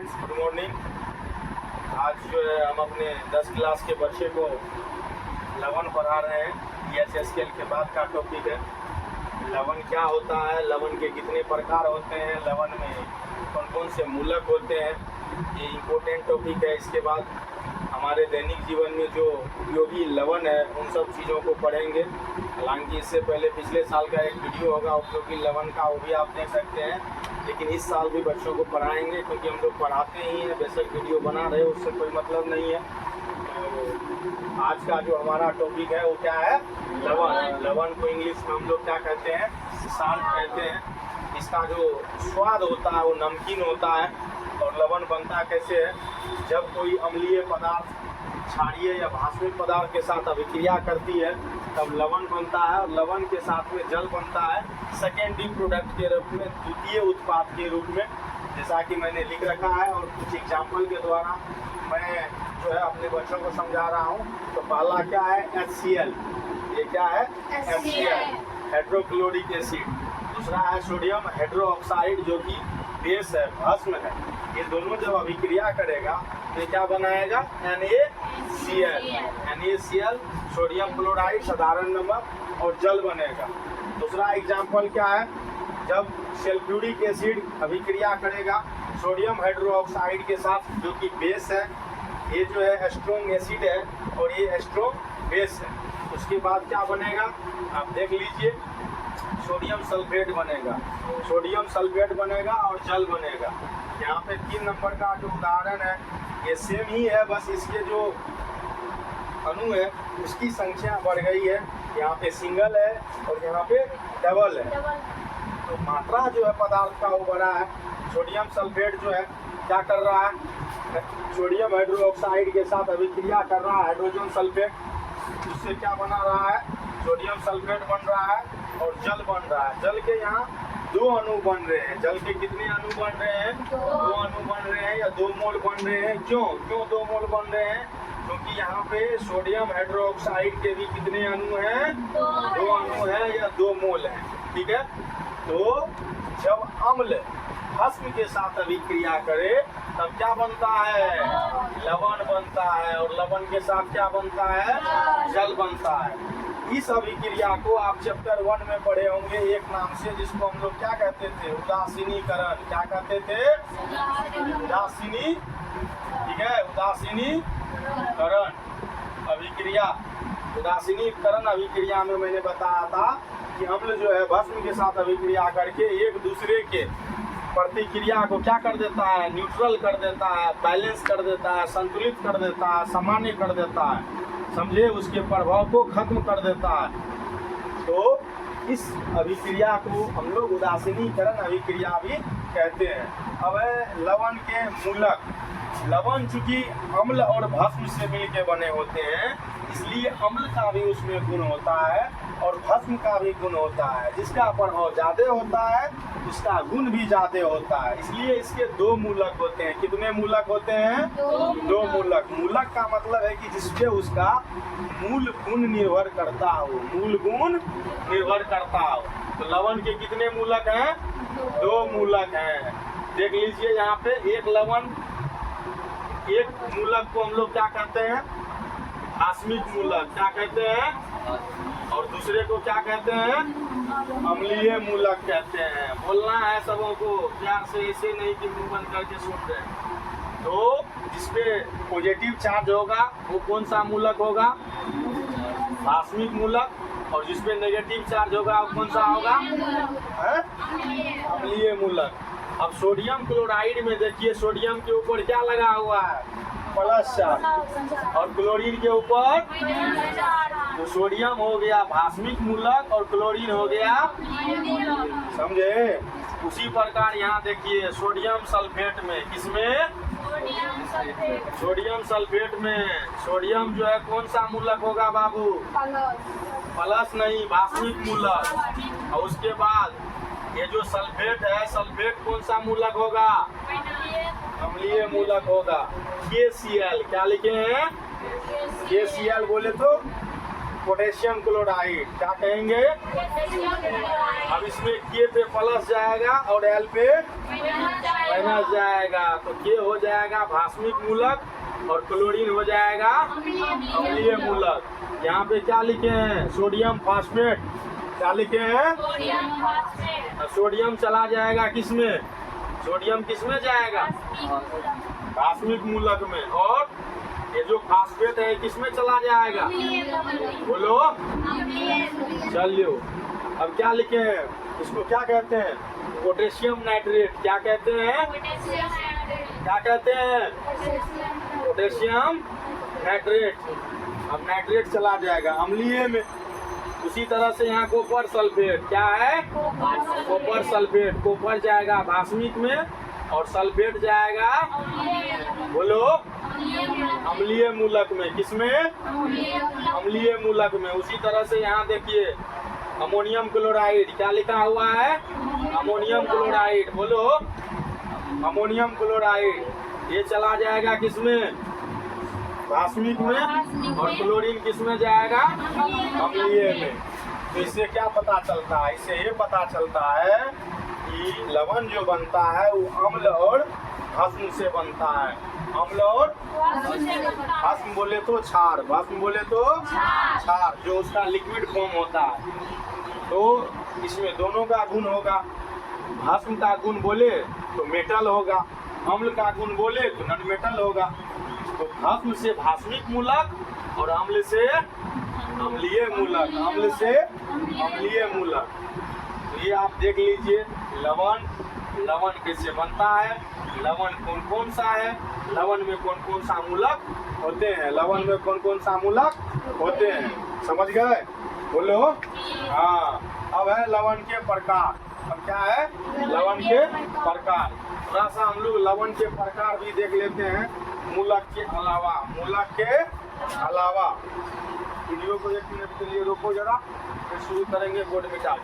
Students, good morning. आज जो है हम अपने 10 क्लास के बच्चे को लवण पढ़ा रहे हैं। EHSKL के बाद का टॉपिक है लवण क्या होता है, लवण के कितने प्रकार होते हैं, लवण में कौन कौन से मूलक होते हैं, ये इम्पोर्टेंट टॉपिक है। इसके बाद हमारे दैनिक जीवन में जो उपयोगी लवण है उन सब चीज़ों को पढ़ेंगे। हालांकि इससे पहले पिछले साल का एक वीडियो होगा उपयोगी लवण का, वो भी आप देख सकते हैं। लेकिन इस साल भी बच्चों को पढ़ाएंगे क्योंकि हम लोग पढ़ाते ही हैं, बेशक वीडियो बना रहे उससे कोई मतलब नहीं है। तो आज का जो हमारा टॉपिक है वो क्या है, लवण। लवण को इंग्लिश में हम लोग क्या कहते हैं, साल्ट कहते हैं। इसका जो स्वाद होता है वो नमकीन होता है। और लवण बनता कैसे है, जब कोई अम्लीय पदार्थ क्षारीय या भास्मिक पदार्थ के साथ अभिक्रिया करती है तब लवण बनता है। और लवण के साथ में जल बनता है सेकेंडरी प्रोडक्ट के रूप में, द्वितीय उत्पाद के रूप में, जैसा कि मैंने लिख रखा है। और कुछ एग्जाम्पल के द्वारा मैं जो है अपने बच्चों को समझा रहा हूँ। तो पहला क्या है, HCl। ये क्या है, HCl, हाइड्रोक्लोरिक एसिड। दूसरा है सोडियम हाइड्रोक्साइड जो कि बेस है, भस्म है। ये दोनों जब अभिक्रिया करेगा तो क्या बनाएगा, NaCl। NaCl सोडियम क्लोराइड साधारण नमक और जल बनेगा। दूसरा एग्जाम्पल क्या है, जब सल्फ्यूरिक एसिड अभिक्रिया करेगा सोडियम हाइड्रोक्साइड के साथ जो कि बेस है, ये जो है स्ट्रॉन्ग एसिड है और ये स्ट्रॉन्ग बेस है। उसके बाद क्या बनेगा आप देख लीजिए, सोडियम सल्फेट बनेगा, सोडियम सल्फेट बनेगा और जल बनेगा। यहाँ पे 3 नंबर का जो उदाहरण है ये सेम ही है, बस इसके जो अणु है उसकी संख्या बढ़ गई है। यहाँ पे सिंगल है और यहाँ पे डबल है। तो मात्रा जो है पदार्थ का वो बड़ा है। सोडियम सल्फेट जो है क्या कर रहा है, सोडियम हाइड्रोक्साइड के साथ अभिक्रिया कर रहा है हाइड्रोजन सल्फेट, उससे क्या बना रहा है, सोडियम सल्फेट बन रहा है और जल बन रहा है। जल के यहाँ 2 अणु बन रहे हैं। जल के कितने अणु बन रहे हैं, 2 अणु बन रहे हैं या 2 मोल बन रहे हैं। क्यों 2 मोल बन रहे हैं, क्योंकि यहाँ पे सोडियम हाइड्रोक्साइड के भी कितने अणु हैं, 2 अणु हैं या 2 मोल हैं। ठीक है। तो जब अम्ल भस्म के साथ अभिक्रिया करे तब क्या बनता है, लवण बनता है। और लवण के साथ क्या बनता है, जल बनता है। इस अभिक्रिया को आप चैप्टर 1 में पढ़े होंगे एक नाम से, जिसको हम लोग क्या कहते थे, उदासीनीकरण। क्या कहते थे, उदासीनी। ठीक है, उदासीनीकरण अभिक्रिया। उदासीनीकरण अभिक्रिया में मैंने बताया था कि अम्ल जो है भस्म के साथ अभिक्रिया करके एक दूसरे के प्रतिक्रिया को क्या कर देता है, न्यूट्रल कर देता है, बैलेंस कर देता है, संतुलित कर देता है, सामान्य कर देता है, समझे, उसके प्रभाव को खत्म कर देता है। तो इस अभिक्रिया को हम लोग उदासीनीकरण अभिक्रिया भी कहते हैं। अब है लवण के मूलक। लवण चूंकि अम्ल और भस्म से मिलके बने होते हैं, इसलिए अम्ल का भी उसमें गुण होता है और भस्म का भी गुण होता है। जिसका प्रभाव ज्यादा होता है उसका गुण भी ज्यादा होता है। इसलिए इसके 2 मूलक होते हैं। कितने मूलक होते हैं, 2 मूलक। मूलक का मतलब है कि जिसपे उसका मूल गुण निर्भर करता हो, मूल गुण निर्भर करता हो। तो लवण के कितने मूलक हैं, 2 मूलक हैं। देख लीजिए यहाँ पे एक लवण, एक मूलक को हम लोग क्या कहते हैं, भास्मिक मूलक। क्या कहते हैं, और दूसरे को क्या कहते हैं, अम्लीय मूलक कहते हैं। बोलना है सबों को प्यार से, ऐसे नहीं कि मुंह बंद करके सुन रहे हैं। तो जिसपे पॉजिटिव चार्ज होगा वो कौन सा मूलक होगा, भास्मिक मूलक। और जिसपे नेगेटिव चार्ज होगा वो कौन सा होगा, अम्लीय मूलक। अब सोडियम क्लोराइड में देखिए, सोडियम के ऊपर क्या लगा हुआ है, प्लस चार्ज, और क्लोरीन के ऊपर, तो सोडियम हो गया भास्मिक मूलक और क्लोरीन हो गया, समझे। उसी प्रकार यहाँ देखिए सोडियम सल्फेट में, किसमें, सोडियम सल्फेट में सोडियम जो है कौन सा मूलक होगा बाबू, प्लस नहीं, भास्मिक मूलक। और उसके बाद ये जो सल्फेट है, सल्फेट कौन सा मूलक होगा, अम्लीय मूलक होगा। KCl, क्या लिखे हैं, KCl बोले तो पोटेशियम क्लोराइड। क्या कहेंगे, अब इसमें K पे प्लस जाएगा और L पे माइनस जाएगा तो ये हो जाएगा भास्मिक मूलक और क्लोरीन हो जाएगा अम्लीय मूलक। यहाँ पे क्या लिखे हैं? Sodium phosphate. क्या लिखे हैं? सोडियम चला जाएगा किसमें? सोडियम किसमें जाएगा? भास्मिक मूलक में। और ये जो फास्फेट है किसमें चला जाएगा? बोलो। चलिए अब क्या लिखे हैं? इसको क्या कहते हैं? Potassium nitrate. क्या कहते हैं? क्या कहते हैं? Potassium nitrate. अब नाइट्रेट चला जाएगा अम्लीय में। उसी तरह से यहाँ कॉपर सल्फेट। क्या है? Copper sulphate. कॉपर जाएगा भास्मिक में और सल्फेट जाएगा, बोलो, अम्लीय मूलक में। किसमें? अम्लीय मूलक में। उसी तरह से यहाँ देखिए अमोनियम क्लोराइड। क्या लिखा हुआ है? Ammonium chloride. बोलो, अमोनियम क्लोराइड। ये चला जाएगा किसमें? भास्मिक में। और क्लोरीन किसमें जाएगा? अम्लीय में। तो इससे क्या पता चलता है? इससे ये पता चलता है कि लवण जो बनता है वो अम्ल और भस्म से बनता है। अम्ल और भस्म बोले तो क्षार, भस्म बोले तो क्षार, जो उसका लिक्विड फॉर्म होता है। तो इसमें दोनों का गुण होगा। भस्म का गुण बोले तो मेटल होगा, अम्ल का गुण बोले तो नॉन मेटल होगा। तो भस्म से भास्मिक मूलक और अम्ल से अम्लीय मूलक, अम्ल से अम्लीय मूलक। तो ये आप देख लीजिए लवण, लवण कैसे बनता है, लवण कौन कौन सा है, लवण में कौन कौन सा मूलक होते हैं, लवण में कौन कौन सा मूलक होते हैं। समझ गए? बोलो। हाँ, अब है लवण के प्रकार। अब क्या है? लवण के प्रकार। थोड़ा सा हम लोग लवण के प्रकार भी देख लेते हैं मूलक के अलावा। मूलक के अलावा वीडियो को 1 मिनट के लिए रोको जरा, फिर शुरू करेंगे। बोर्ड मिटा।